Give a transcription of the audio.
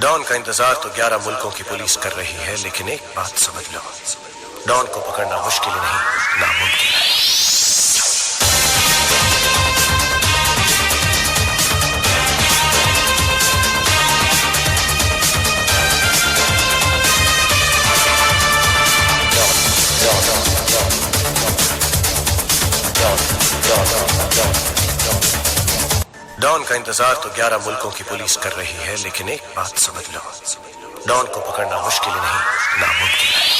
Don का इंतजार तो 11 मुल्कों की पुलिस कर रही है, लेकिन एक बात समझ लो, डॉन को पकड़ना मुश्किल नहीं, नामुमकिन है। डॉन का इंतजार तो 11 मुल्कों की पुलिस कर रही है, लेकिन एक बात समझ लो, डॉन को पकड़ना मुश्किल नहीं, नामुमकिन है।